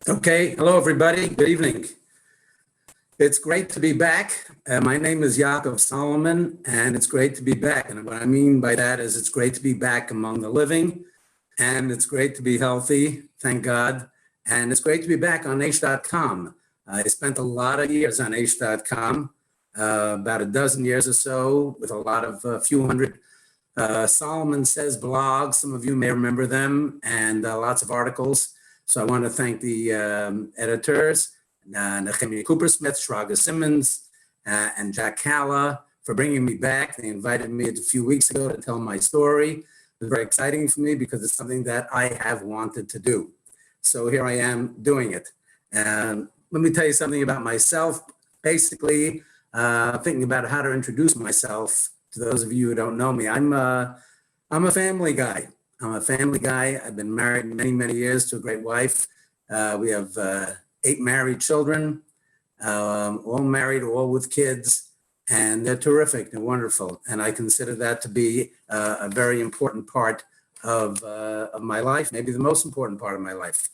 Okay, hello everybody, good evening. It's great to be back. My name is Salomon, and it's great to be back. And what I mean by that is it's great to be back among the living, and it's great to be healthy, thank God. And it's great to be back on H.com. I spent a lot of years on H.com, about a dozen years or so, with a few hundred Salomon Says blogs. Some of you may remember them, and lots of articles. So I want to thank the editors, Nehemiah Coopersmith, Shraga Simmons, and Jack Calla for bringing me back. They invited me a few weeks ago to tell my story. It was very exciting for me because it's something that I have wanted to do. So here I am doing it. Let me tell you something about myself. Basically, thinking about how to introduce myself to those of you who don't know me. I'm a family guy. I've been married many, many years to a great wife. We have 8 married children, all married, all with kids, and they're terrific. They're wonderful. And I consider that to be a very important part of my life, maybe the most important part of my life.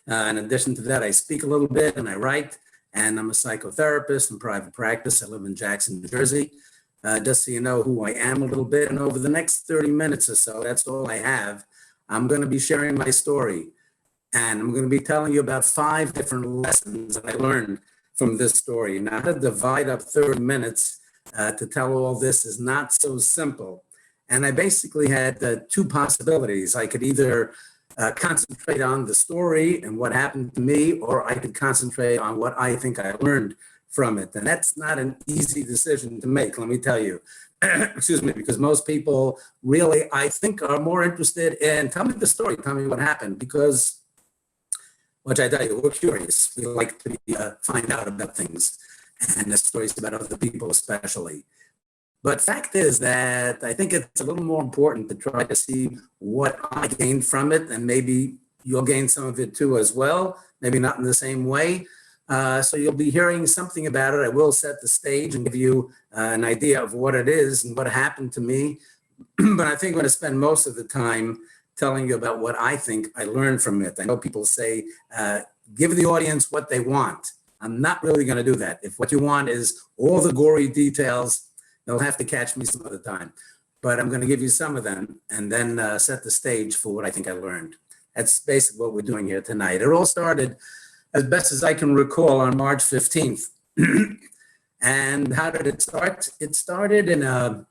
In addition to that, I speak a little bit and I write, and I'm a psychotherapist in private practice. I live in Jackson, New Jersey. Just so you know who I am a little bit. And over the next 30 minutes or so, that's all I have, I'm going to be sharing my story. And I'm going to be telling you about 5 different lessons that I learned from this story. Now, to divide up 30 minutes to tell all this is not so simple. And I basically had 2 possibilities. I could either concentrate on the story and what happened to me, or I could concentrate on what I think I learned from it. And that's not an easy decision to make, let me tell you. Excuse me, because most people really, I think, are more interested in, tell me the story, tell me what happened, because, which I tell you, we're curious. We like to find out about things, and the stories about other people especially. But fact is that I think it's a little more important to try to see what I gained from it, and maybe you'll gain some of it too as well, maybe not in the same way. So you'll be hearing something about it. I will set the stage and give you an idea of what it is and what happened to me. But I think I'm going to spend most of the time telling you about what I think I learned from it. I know people say, give the audience what they want. I'm not really going to do that. If what you want is all the gory details, they'll have to catch me some other time. But I'm going to give you some of them and then set the stage for what I think I learned. That's basically what we're doing here tonight. It all started, as best as I can recall, on March 15th. And how did it start? It started in a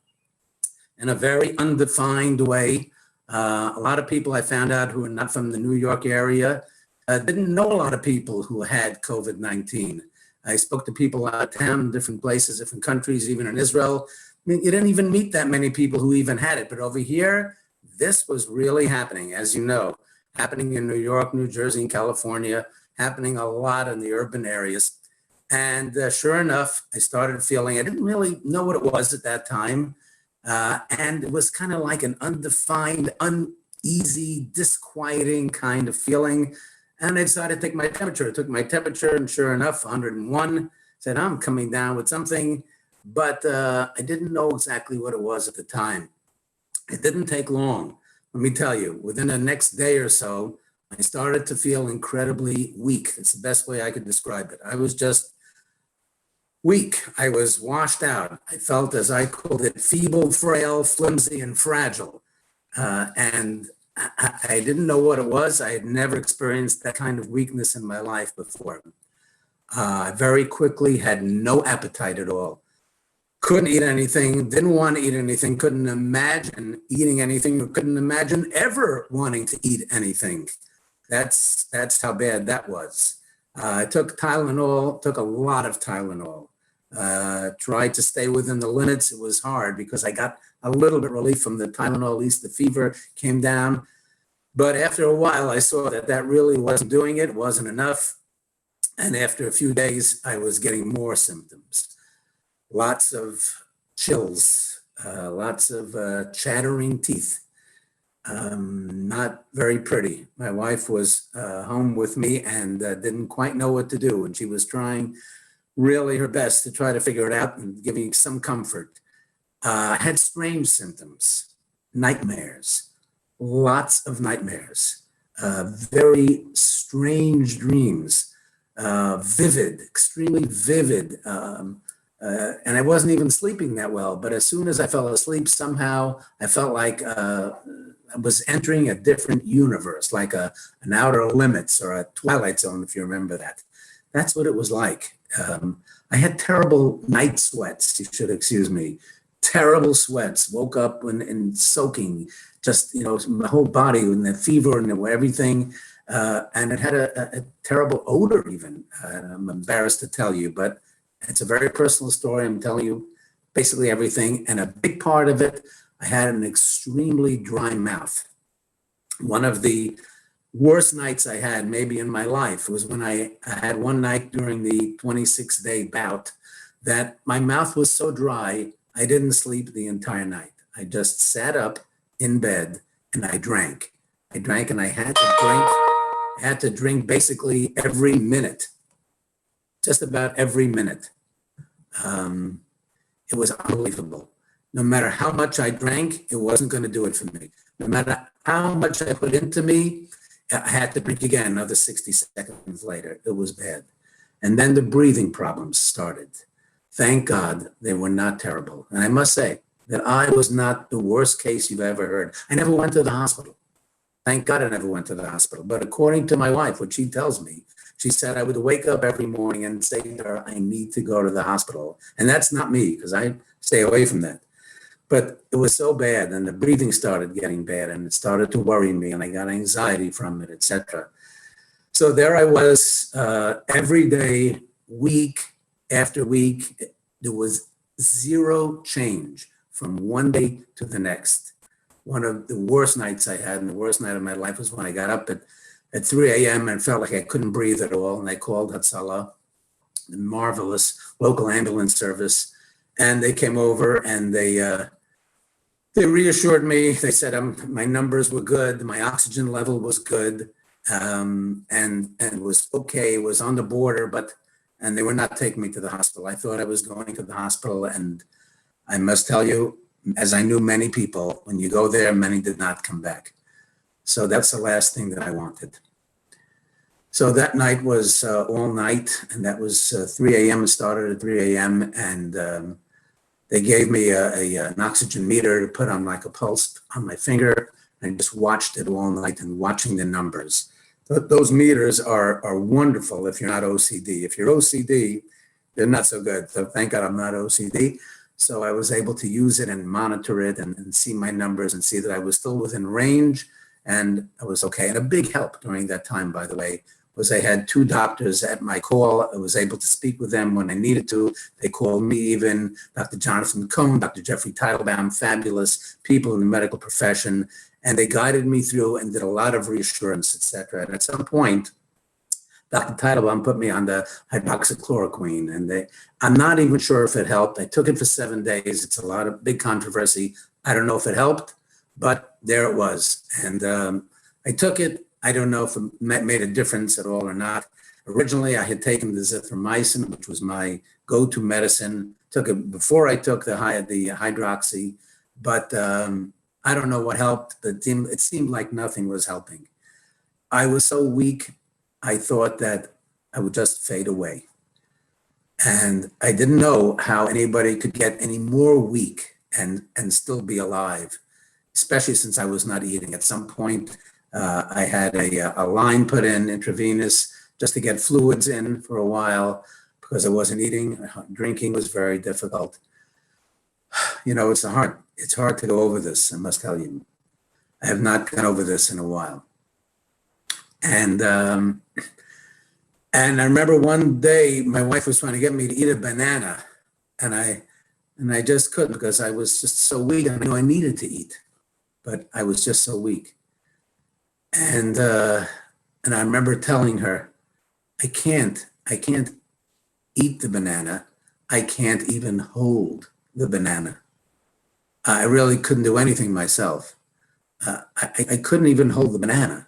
very undefined way. A lot of people I found out who are not from the New York area didn't know a lot of people who had COVID-19. I spoke to people out of town, different places, different countries, even in Israel. I mean, you didn't even meet that many people who even had it. But over here, this was really happening, as you know, happening in New York, New Jersey, and California, happening a lot in the urban areas. And sure enough, I started feeling, I didn't really know what it was at that time. And it was kind of like an undefined, uneasy, disquieting kind of feeling. And I decided to take my temperature. I took my temperature, and sure enough, 101. Said, I'm coming down with something. But I didn't know exactly what it was at the time. It didn't take long. Let me tell you, within the next day or so, I started to feel incredibly weak. It's the best way I could describe it. I was just weak. I was washed out. I felt, as I called it, feeble, frail, flimsy, and fragile. And I didn't know what it was. I had never experienced that kind of weakness in my life before. I very quickly had no appetite at all. Couldn't eat anything, didn't want to eat anything, couldn't imagine eating anything, or couldn't imagine ever wanting to eat anything. That's how bad that was. I took Tylenol, took a lot of Tylenol. Tried to stay within the limits. It was hard because I got a little bit relief from the Tylenol, at least the fever came down. But after a while, I saw that that really wasn't doing it, wasn't enough. And after a few days, I was getting more symptoms. Lots of chills, lots of chattering teeth. Not very pretty. My wife was home with me and didn't quite know what to do. And she was trying really her best to try to figure it out and give me some comfort. I had strange symptoms, nightmares, lots of nightmares, very strange dreams, vivid, extremely vivid. And I wasn't even sleeping that well. But as soon as I fell asleep, somehow I felt like I was entering a different universe, like an Outer Limits or a Twilight Zone, if you remember that. That's what it was like. I had terrible night sweats, you should excuse me. Terrible sweats. Woke up and soaking, just, my whole body and the fever and everything. And it had a terrible odor even. I'm embarrassed to tell you, but it's a very personal story. I'm telling you basically everything. And a big part of it, I had an extremely dry mouth. One of the worst nights I had maybe in my life was when I had one night during the 26-day bout that my mouth was so dry, I didn't sleep the entire night. I just sat up in bed and I drank. I drank and I had to drink. I had to drink basically every minute, just about every minute. It was unbelievable. No matter how much I drank, it wasn't going to do it for me. No matter how much I put into me, I had to drink again another 60 seconds later. It was bad. And then the breathing problems started. Thank God they were not terrible. And I must say that I was not the worst case you've ever heard. I never went to the hospital. Thank God I never went to the hospital. But according to my wife, what she tells me, she said I would wake up every morning and say to her, I need to go to the hospital. And that's not me, because I stay away from that. But it was so bad, and the breathing started getting bad, and it started to worry me, and I got anxiety from it, etc. So there I was every day, week after week. There was zero change from one day to the next. One of the worst nights I had, and the worst night of my life, was when I got up at 3 a.m. and felt like I couldn't breathe at all, and I called Hatzalah, the marvelous local ambulance service, and they came over and they reassured me. They said my numbers were good, my oxygen level was good, and it was okay. It was on the border, and they were not taking me to the hospital. I thought I was going to the hospital, and I must tell you, as I knew many people, when you go there, many did not come back. So that's the last thing that I wanted. So that night was all night, and that was 3 a.m. It started at 3 a.m. and they gave me an oxygen meter to put on like a pulse on my finger. I just watched it all night and watching the numbers. Those meters are wonderful if you're not OCD. If you're OCD, they're not so good. So thank God I'm not OCD. So I was able to use it and monitor it and see my numbers and see that I was still within range and I was okay. And a big help during that time, by the way, was I had two doctors at my call. I was able to speak with them when I needed to. They called me even, Dr. Jonathan Cohn, Dr. Jeffrey Teitelbaum, fabulous people in the medical profession. And they guided me through and did a lot of reassurance, et cetera. And at some point, Dr. Teitelbaum put me on the hydroxychloroquine. And I'm not even sure if it helped. I took it for 7 days. It's a lot of big controversy. I don't know if it helped, but there it was. And I took it. I don't know if it made a difference at all or not. Originally, I had taken the zithromycin, which was my go-to medicine. Took it before I took the hydroxy, but I don't know what helped. But it seemed like nothing was helping. I was so weak, I thought that I would just fade away. And I didn't know how anybody could get any more weak and still be alive, especially since I was not eating. At some point, I had a line put in intravenous just to get fluids in for a while because I wasn't eating. Drinking was very difficult. It's hard to go over this, I must tell you. I have not gone over this in a while. And I remember one day my wife was trying to get me to eat a banana, and I just couldn't because I was just so weak. I knew I needed to eat, but I was just so weak. And I remember telling her, I can't eat the banana. I can't even hold the banana. I really couldn't do anything myself. I couldn't even hold the banana.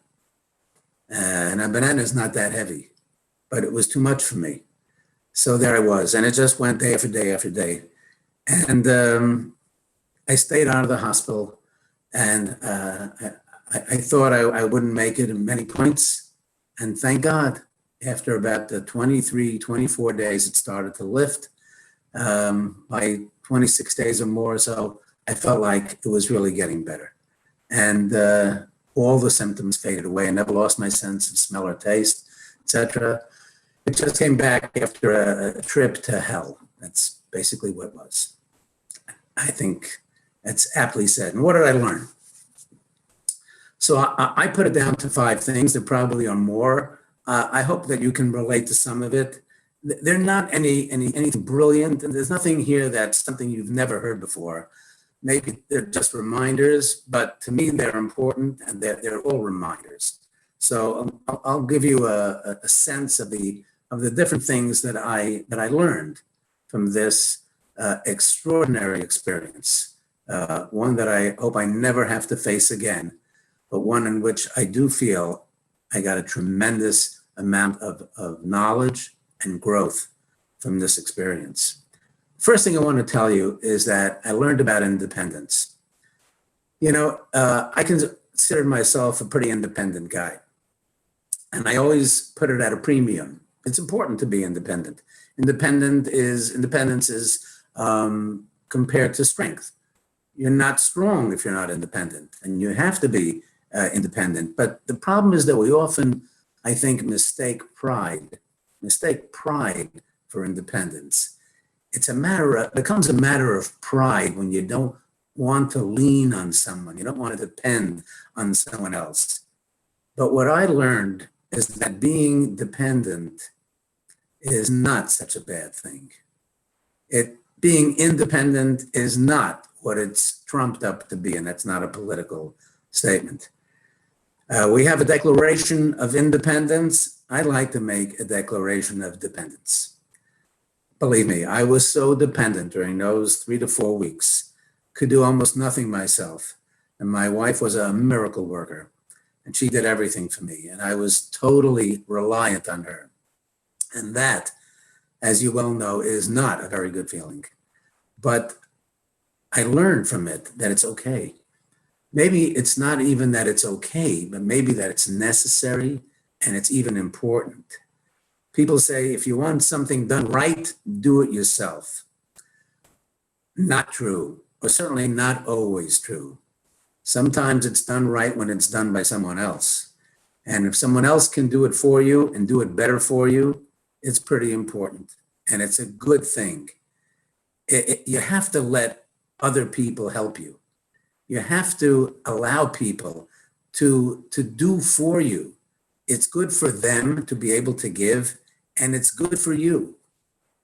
And a banana is not that heavy, but it was too much for me. So there I was, and it just went day after day after day. And I stayed out of the hospital, and I thought I wouldn't make it in many points. And thank God, after about the 23, 24 days, it started to lift. By 26 days or more or so, I felt like it was really getting better. And all the symptoms faded away. I never lost my sense of smell or taste, etc. It just came back after a trip to hell. That's basically what it was. I think that's aptly said. And what did I learn? So I put it down to 5 things. There probably are more. I hope that you can relate to some of it. They're not anything brilliant, and there's nothing here that's something you've never heard before. Maybe they're just reminders, but to me they're important, and they're all reminders. So I'll give you a sense of the different things that I learned from this extraordinary experience. One that I hope I never have to face again, but one in which I do feel I got a tremendous amount of knowledge and growth from this experience. First thing I want to tell you is that I learned about independence. I consider myself a pretty independent guy, and I always put it at a premium. It's important to be independent. Independence is compared to strength. You're not strong if you're not independent, and you have to be independent. But the problem is that we often, I think, mistake pride for independence. It becomes a matter of pride when you don't want to lean on someone. You don't want to depend on someone else. But what I learned is that being dependent is not such a bad thing. Being independent is not what it's trumped up to be, and that's not a political statement. We have a Declaration of Independence. I'd like to make a Declaration of Dependence. Believe me, I was so dependent during those 3 to 4 weeks, could do almost nothing myself. And my wife was a miracle worker, and she did everything for me, and I was totally reliant on her. And that, as you well know, is not a very good feeling. But I learned from it that it's okay. Maybe it's not even that it's okay, but maybe that it's necessary and it's even important. People say, if you want something done right, do it yourself. Not true, or certainly not always true. Sometimes it's done right when it's done by someone else. And if someone else can do it for you and do it better for you, it's pretty important. And it's a good thing. You have to let other people help you. You have to allow people to do for you. It's good for them to be able to give, and it's good for you.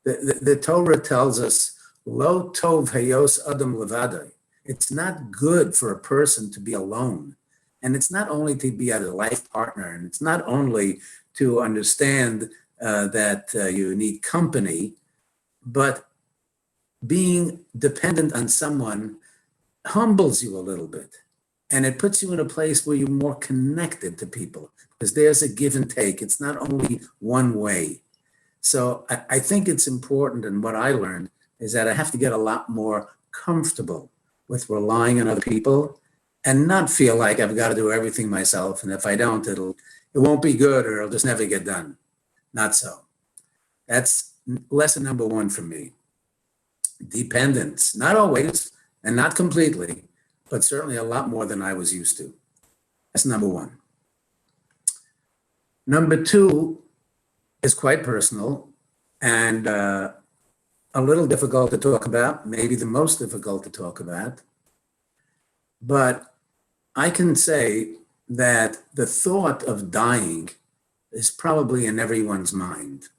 The Torah tells us, Lo tov hayos adam levadai. It's not good for a person to be alone. And it's not only to be a life partner, and it's not only to understand that you need company, but being dependent on someone humbles you a little bit. And it puts you in a place where you're more connected to people, because there's a give and take. It's not only one way. So I think it's important, and what I learned is that I have to get a lot more comfortable with relying on other people and not feel like I've got to do everything myself. And if I don't, it won't be good, or it'll just never get done. Not so. That's lesson number 1 for me. Dependence, not always and not completely, but certainly a lot more than I was used to. That's number 1. Number 2 is quite personal and a little difficult to talk about, maybe the most difficult to talk about. But I can say that the thought of dying is probably in everyone's mind.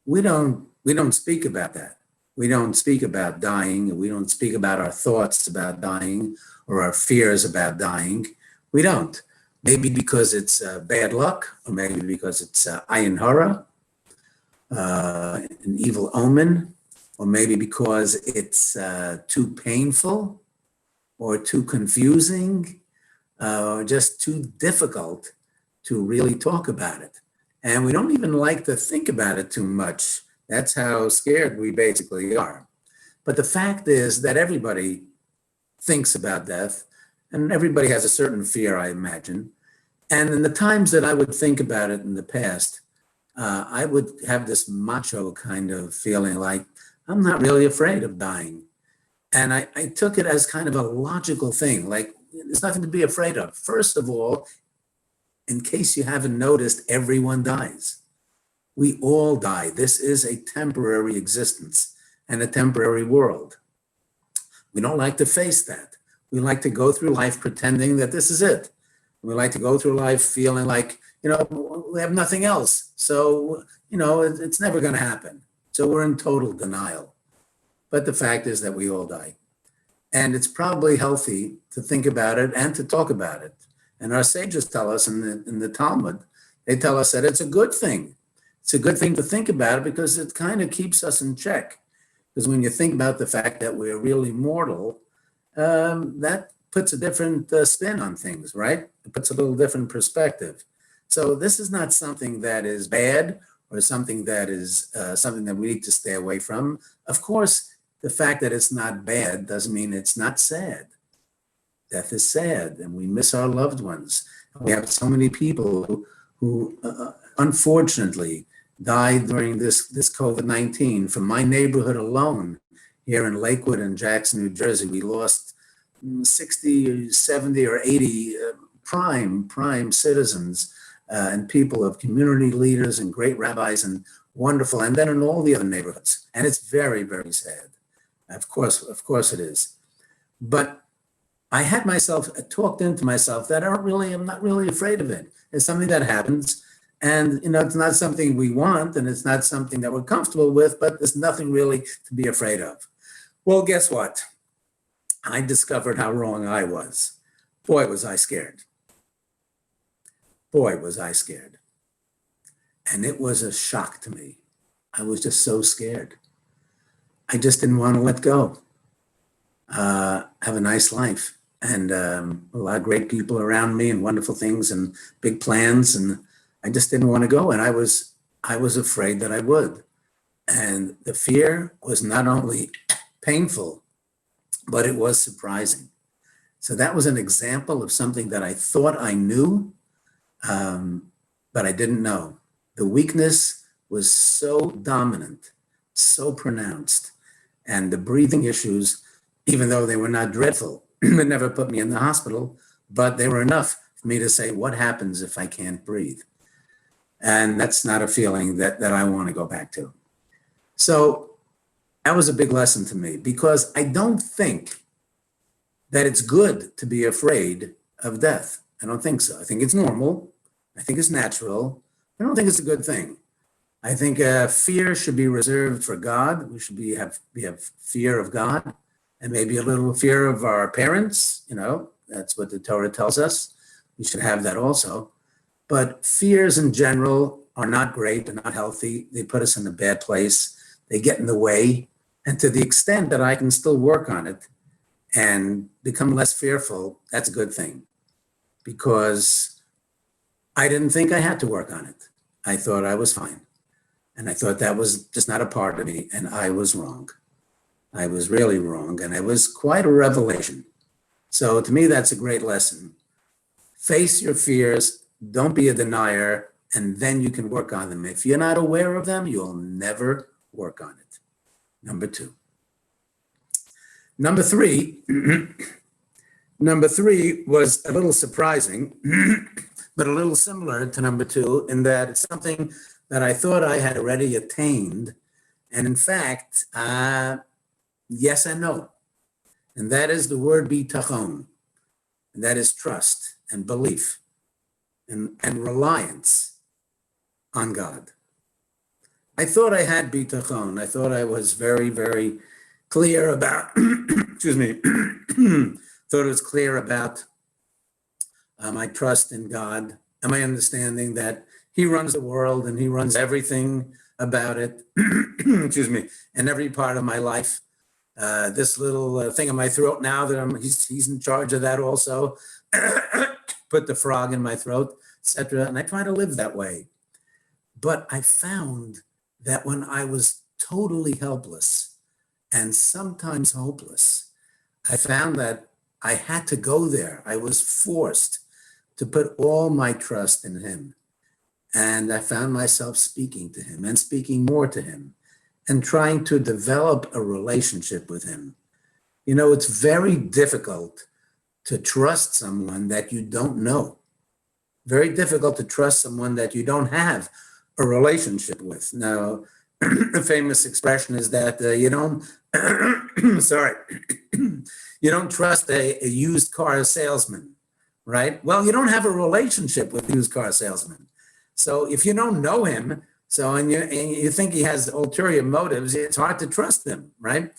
We don't speak about that. We don't speak about dying, and we don't speak about our thoughts about dying or our fears about dying. We don't. Maybe because it's bad luck, or maybe because it's ayin hara, an evil omen, or maybe because it's too painful or too confusing or just too difficult to really talk about it. And we don't even like to think about it too much. That's how scared we basically are. But the fact is that everybody thinks about death, and everybody has a certain fear, I imagine. And in the times that I would think about it in the past, I would have this macho kind of feeling like, I'm not really afraid of dying. And I took it as kind of a logical thing, like there's nothing to be afraid of. First of all, in case you haven't noticed, everyone dies. We all die. This is a temporary existence and a temporary world. We don't like to face that. We like to go through life pretending that this is it. We like to go through life feeling like, we have nothing else. So, it's never going to happen. So we're in total denial. But the fact is that we all die. And it's probably healthy to think about it and to talk about it. And our sages tell us in the Talmud, they tell us that it's a good thing. It's a good thing to think about it because it kind of keeps us in check. Because when you think about the fact that we're really mortal, that puts a different spin on things, right? It puts a little different perspective. So this is not something that is bad or something that is something that we need to stay away from. Of course, the fact that it's not bad doesn't mean it's not sad. Death is sad, and we miss our loved ones. We have so many people who unfortunately died during this COVID-19. From my neighborhood alone, here in Lakewood and Jackson, New Jersey, we lost 60, 70, or 80 prime citizens and people of community leaders and great rabbis and wonderful, and then in all the other neighborhoods. And it's very, very sad. Of course it is. But I had myself talked into myself that I'm not really afraid of it. It's something that happens, and it's not something we want, and it's not something that we're comfortable with, but there's nothing really to be afraid of. Well, guess what? I discovered how wrong I was. Boy, was I scared. Boy, was I scared. And it was a shock to me. I was just so scared. I just didn't want to let go. Have a nice life and a lot of great people around me and wonderful things and big plans. And I just didn't want to go. And I was afraid that I would. And the fear was not only painful, but it was surprising. So that was an example of something that I thought I knew, but I didn't know. The weakness was so dominant, so pronounced, and the breathing issues, even though they were not dreadful, it never put me in the hospital, but they were enough for me to say, what happens if I can't breathe? And that's not a feeling that I want to go back to. So that was a big lesson to me, because I don't think that it's good to be afraid of death. I don't think so. I think it's normal. I think it's natural. I don't think it's a good thing. I think fear should be reserved for God. We should have fear of God, and maybe a little fear of our parents. That's what the Torah tells us. We should have that also. But fears in general are not great. They're not healthy. They put us in a bad place. They get in the way. And to the extent that I can still work on it and become less fearful, that's a good thing. Because I didn't think I had to work on it. I thought I was fine. And I thought that was just not a part of me. And I was wrong. I was really wrong. And it was quite a revelation. So to me, that's a great lesson. Face your fears. Don't be a denier. And then you can work on them. If you're not aware of them, you'll never work on it. Number two. Number three was a little surprising, but a little similar to number two in that it's something that I thought I had already attained. And in fact, yes and no. And that is the word bitachon. And that is trust and belief and reliance on God. I thought I had bitachon. I thought I was very, very clear about, excuse me, thought it was clear about my trust in God and my understanding that He runs the world and He runs everything about it, excuse me, and every part of my life. This little thing in my throat now that he's in charge of that also, put the frog in my throat, etc. And I try to live that way. But I found that when I was totally helpless and sometimes hopeless, I found that I had to go there. I was forced to put all my trust in him. And I found myself speaking to him and speaking more to him and trying to develop a relationship with him. You know, it's very difficult to trust someone that you don't know. Very difficult to trust someone that you don't have a relationship with. Now, a famous expression is that you don't, sorry, you don't trust a used car salesman, right? Well, you don't have a relationship with a used car salesman. So if you don't know him, and you think he has ulterior motives, it's hard to trust him, right?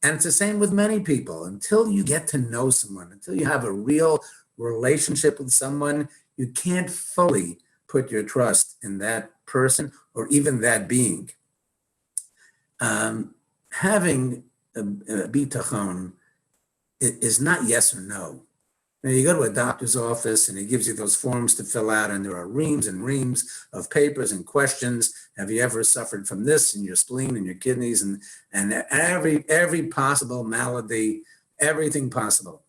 And it's the same with many people. Until you get to know someone, until you have a real relationship with someone, you can't fully put your trust in that person or even that being. Having a bitachon is not yes or no. Now, you go to a doctor's office and he gives you those forms to fill out, and there are reams and reams of papers and questions. Have you ever suffered from this in your spleen and your kidneys and every possible malady, everything possible.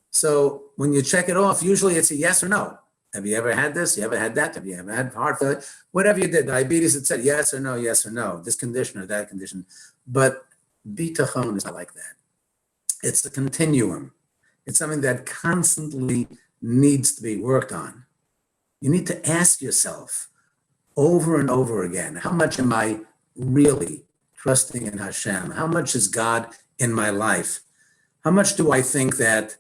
So when you check it off, usually it's a yes or no. Have you ever had this? You ever had that? Have you ever had heart failure? Whatever you did, diabetes, it said yes or no, this condition or that condition. But bitachon is not like that. It's a continuum. It's something that constantly needs to be worked on. You need to ask yourself over and over again, how much am I really trusting in Hashem? How much is God in my life? How much do I think that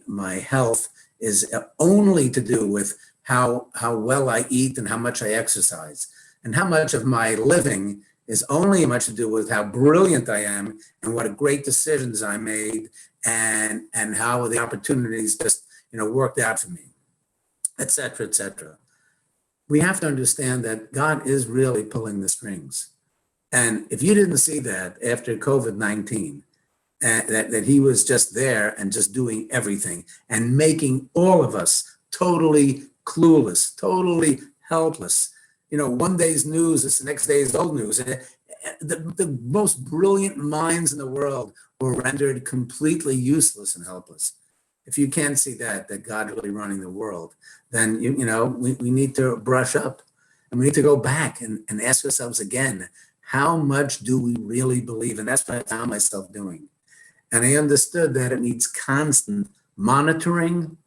my health is only to do with how well I eat and how much I exercise? And how much of my living is only much to do with how brilliant I am and what great decisions I made and how the opportunities just worked out for me, et cetera, et cetera. We have to understand that God is really pulling the strings. And if you didn't see that after COVID-19, that he was just there and just doing everything and making all of us totally clueless, totally helpless. One day's news is the next day's old news. And the most brilliant minds in the world were rendered completely useless and helpless. If you can't see that God really running the world, then we need to brush up and we need to go back and ask ourselves again, how much do we really believe? And that's what I found myself doing. And I understood that it needs constant monitoring.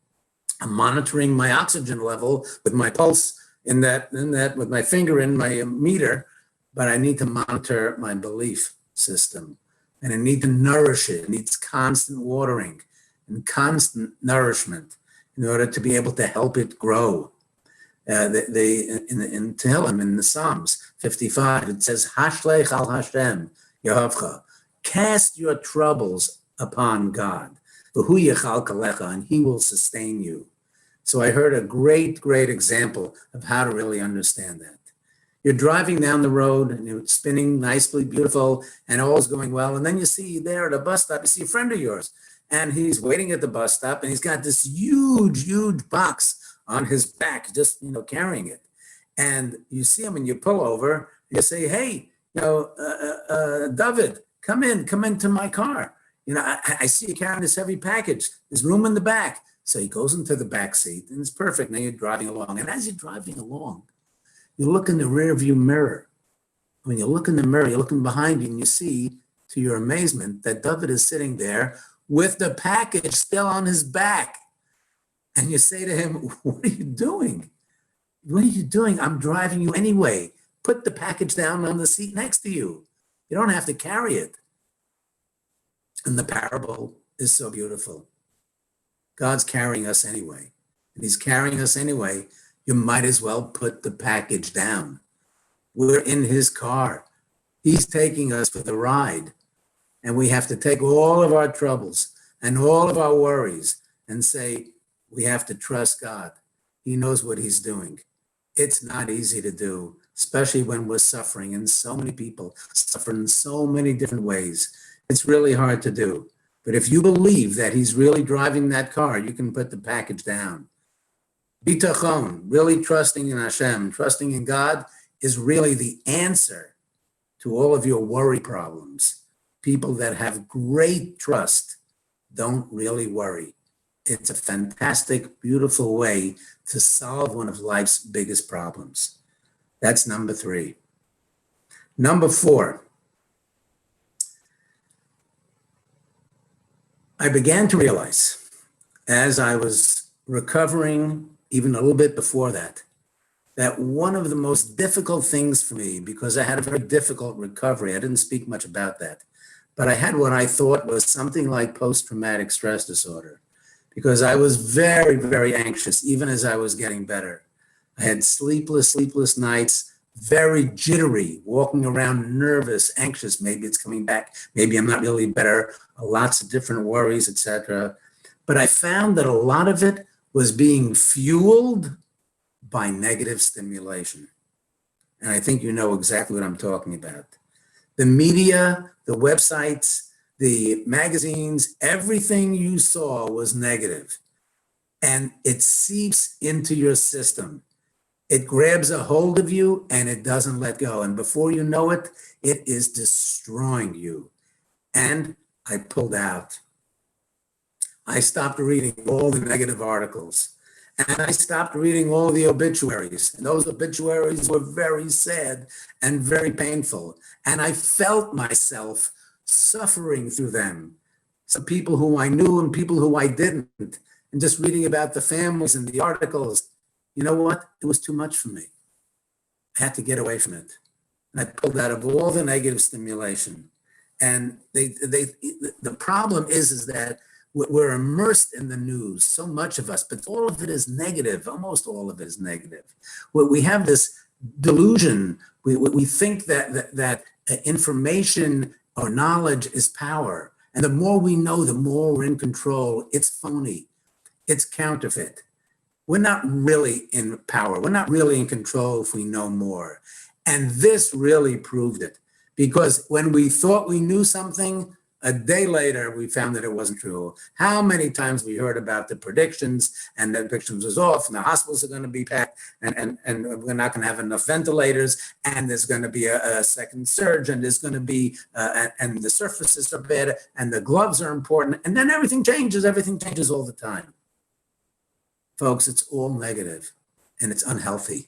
I'm monitoring my oxygen level with my pulse in that with my finger in my meter, but I need to monitor my belief system and I need to nourish it. It needs constant watering and constant nourishment in order to be able to help it grow. In Tehillim, in the Psalms 55, it says, Hashlech al Hashem Yehovcha, cast your troubles upon God, and he will sustain you. So I heard a great example of how to really understand that. You're driving down the road and you're spinning nicely, beautiful, and all's going well. And then you see there at a bus stop, you see a friend of yours, and he's waiting at the bus stop, and he's got this huge box on his back, just carrying it. And you see him, and you pull over. And you say, "Hey, David, come into my car. I see you carrying this heavy package. There's room in the back." So he goes into the back seat, and it's perfect. Now you're driving along, and as you're driving along, you look in the rearview mirror. When you look in the mirror, you're looking behind you, and you see, to your amazement, that David is sitting there with the package still on his back. And you say to him, "What are you doing? What are you doing? I'm driving you anyway. Put the package down on the seat next to you. You don't have to carry it." And the parable is so beautiful. God's carrying us anyway. And he's carrying us anyway. You might as well put the package down. We're in his car. He's taking us for the ride. And we have to take all of our troubles and all of our worries and say, we have to trust God. He knows what he's doing. It's not easy to do, especially when we're suffering, and so many people suffer in so many different ways. It's really hard to do. But if you believe that he's really driving that car, you can put the package down. Bitachon, really trusting in Hashem, trusting in God, is really the answer to all of your worry problems. People that have great trust don't really worry. It's a fantastic, beautiful way to solve one of life's biggest problems. That's number 3. Number 4, I began to realize as I was recovering, even a little bit before that, that one of the most difficult things for me, because I had a very difficult recovery, I didn't speak much about that, but I had what I thought was something like post-traumatic stress disorder, because I was very, very anxious, even as I was getting better. I had sleepless nights, very jittery, walking around nervous, anxious. Maybe it's coming back. Maybe I'm not really better. Lots of different worries, etc. But I found that a lot of it was being fueled by negative stimulation. And I think you know exactly what I'm talking about. The media, the websites, the magazines, everything you saw was negative. And it seeps into your system. It grabs a hold of you and it doesn't let go. And before you know it, it is destroying you. And I pulled out. I stopped reading all the negative articles. And I stopped reading all the obituaries. And those obituaries were very sad and very painful. And I felt myself suffering through them. Some people who I knew and people who I didn't. And just reading about the families and the articles. You know what? It was too much for me. I had to get away from it. And I pulled out of all the negative stimulation. And the problem is that we're immersed in the news, so much of us, but all of it is negative. Almost all of it is negative. We have this delusion. We think that information or knowledge is power. And the more we know, the more we're in control. It's phony. It's counterfeit. We're not really in power. We're not really in control if we know more. And this really proved it. Because when we thought we knew something, a day later, we found that it wasn't true. How many times we heard about the predictions, and the predictions was off, and the hospitals are going to be packed, and we're not going to have enough ventilators, and there's going to be a second surge, and there's going to be, and the surfaces are bad, and the gloves are important, and then everything changes all the time. Folks, it's all negative, and it's unhealthy.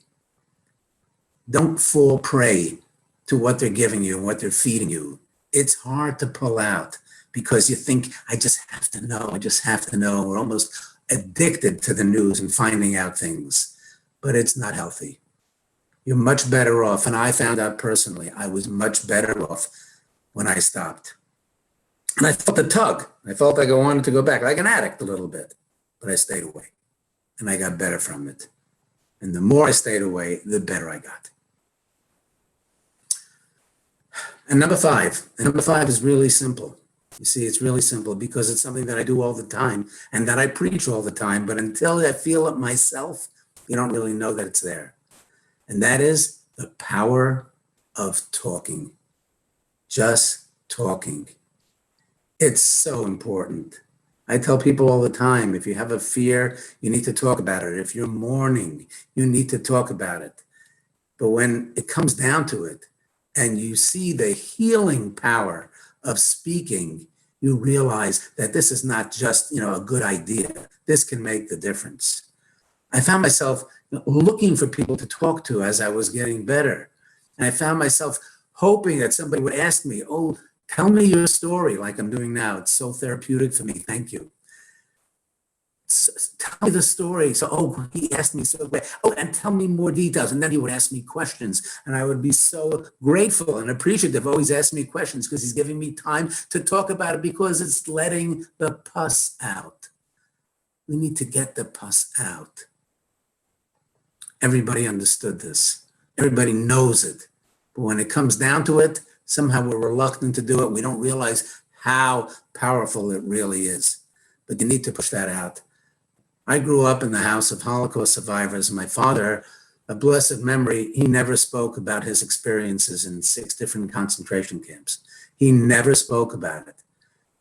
Don't fall prey to what they're giving you and what they're feeding you. It's hard to pull out because you think, I just have to know. We're almost addicted to the news and finding out things, but it's not healthy. You're much better off, and I found out personally, I was much better off when I stopped. And I felt a tug. I felt like I wanted to go back, like an addict a little bit, but I stayed away, and I got better from it. And the more I stayed away, the better I got. And number five is really simple. You see, it's really simple because it's something that I do all the time and that I preach all the time, but until I feel it myself, you don't really know that it's there. And that is the power of talking. Just talking. It's so important. I tell people all the time, if you have a fear, you need to talk about it. If you're mourning, you need to talk about it. But when it comes down to it, and you see the healing power of speaking, you realize that this is not just, a good idea. This can make the difference. I found myself looking for people to talk to as I was getting better. And I found myself hoping that somebody would ask me, oh, tell me your story like I'm doing now. It's so therapeutic for me. Thank you. Tell me the story. So, he asked me and tell me more details. And then he would ask me questions. And I would be so grateful and appreciative. Always ask me questions because he's giving me time to talk about it because it's letting the pus out. We need to get the pus out. Everybody understood this. Everybody knows it. But when it comes down to it, somehow we're reluctant to do it. We don't realize how powerful it really is. But you need to push that out. I grew up in the house of Holocaust survivors. My father, a blessed memory, he never spoke about his experiences in 6 different concentration camps. He never spoke about it.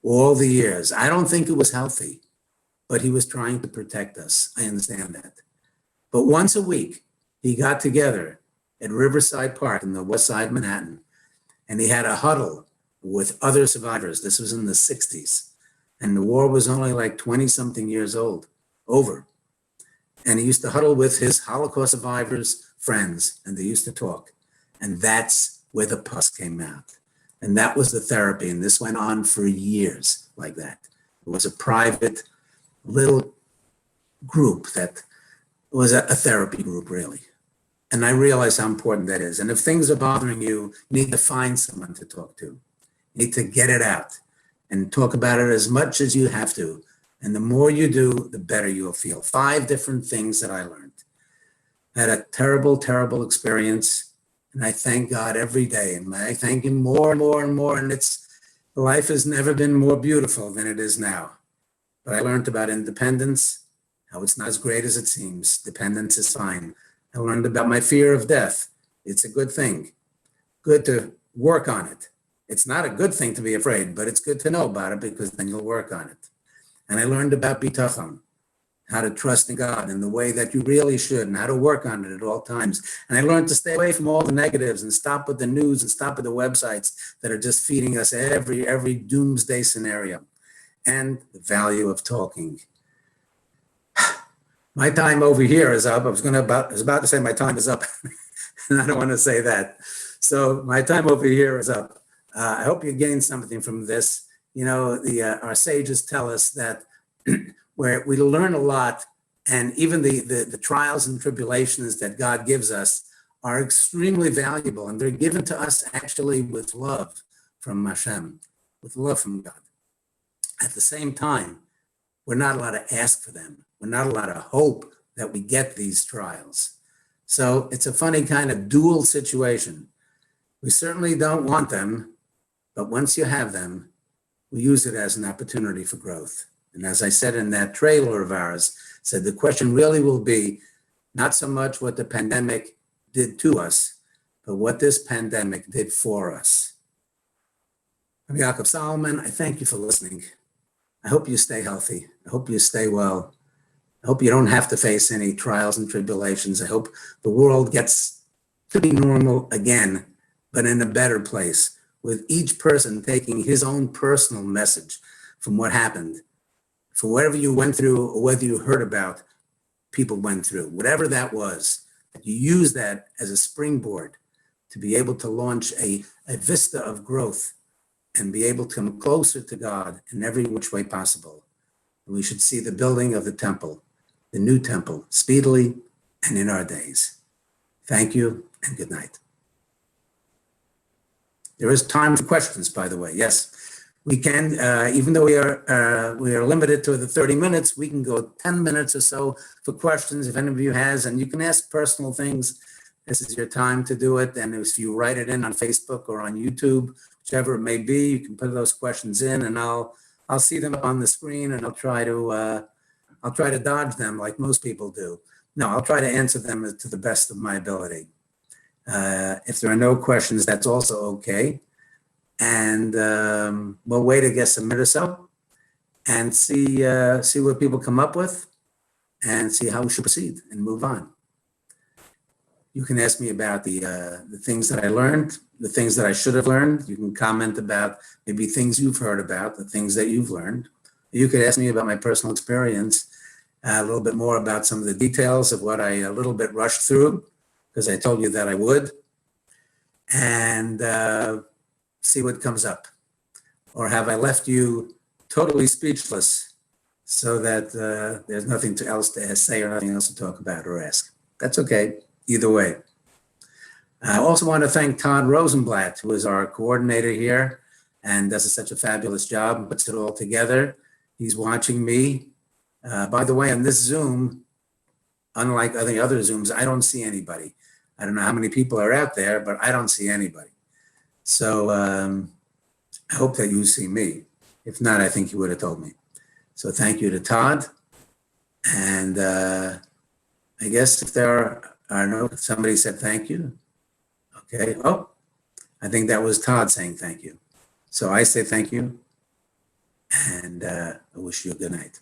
All the years. I don't think it was healthy, but he was trying to protect us. I understand that. But once a week, he got together at Riverside Park in the West Side Manhattan, and he had a huddle with other survivors. This was in the 60s. And the war was only like 20 something years old, over. And he used to huddle with his Holocaust survivors, friends, and they used to talk. And that's where the pus came out. And that was the therapy. And this went on for years like that. It was a private little group that was a therapy group, really. And I realize how important that is. And if things are bothering you, you need to find someone to talk to. You need to get it out and talk about it as much as you have to. And the more you do, the better you'll feel. 5 different things that I learned. I had a terrible, terrible experience. And I thank God every day. And I thank him more and more and more. And life has never been more beautiful than it is now. But I learned about independence, how it's not as great as it seems. Dependence is fine. I learned about my fear of death. It's a good thing. Good to work on it. It's not a good thing to be afraid, but it's good to know about it because then you'll work on it. And I learned about bitachon, how to trust in God in the way that you really should and how to work on it at all times. And I learned to stay away from all the negatives and stop with the news and stop with the websites that are just feeding us every doomsday scenario. And the value of talking. My time over here is up. I was about to say my time is up, and I don't want to say that. So my time over here is up. I hope you gained something from this. You know, our sages tell us that where we learn a lot, and even the trials and tribulations that God gives us are extremely valuable, and they're given to us actually with love from Hashem, with love from God. At the same time, we're not allowed to ask for them. We're not allowed to hope that we get these trials. So it's a funny kind of dual situation. We certainly don't want them, but once you have them, we use it as an opportunity for growth. And as I said in that trailer of ours, said the question really will be not so much what the pandemic did to us, but what this pandemic did for us. I'm Yaakov Salomon. I thank you for listening. I hope you stay healthy. I hope you stay well. I hope you don't have to face any trials and tribulations. I hope the world gets to be normal again, but in a better place, with each person taking his own personal message from what happened, for whatever you went through or whether you heard about people went through, whatever that was, you use that as a springboard to be able to launch a vista of growth and be able to come closer to God in every which way possible. We should see the building of the temple, the new temple, speedily and in our days. Thank you and good night. There is time for questions, by the way. Yes, we can, even though we are limited to the 30 minutes, we can go 10 minutes or so for questions if any of you has, and you can ask personal things. This is your time to do it. And if you write it in on Facebook or on YouTube, whichever it may be, you can put those questions in and I'll see them up on the screen and I'll try to dodge them like most people do. No, I'll try to answer them to the best of my ability. If there are no questions, that's also okay. And we'll wait, I guess, a minute or so and see what people come up with and see how we should proceed and move on. You can ask me about the things that I learned, the things that I should have learned. You can comment about maybe things you've heard about, the things that you've learned. You could ask me about my personal experience, a little bit more about some of the details of what I a little bit rushed through, because I told you that I would, and see what comes up. Or have I left you totally speechless so that there's nothing else to say or nothing else to talk about or ask? That's okay. Either way. I also want to thank Todd Rosenblatt, who is our coordinator here and does such a fabulous job, puts it all together. He's watching me. By the way, on this Zoom, unlike the other Zooms, I don't see anybody. I don't know how many people are out there, but I don't see anybody. So I hope that you see me. If not, I think you would have told me. So thank you to Todd. And I guess if there are no, somebody said thank you. Okay. Oh, I think that was Todd saying thank you. So I say thank you and I wish you a good night.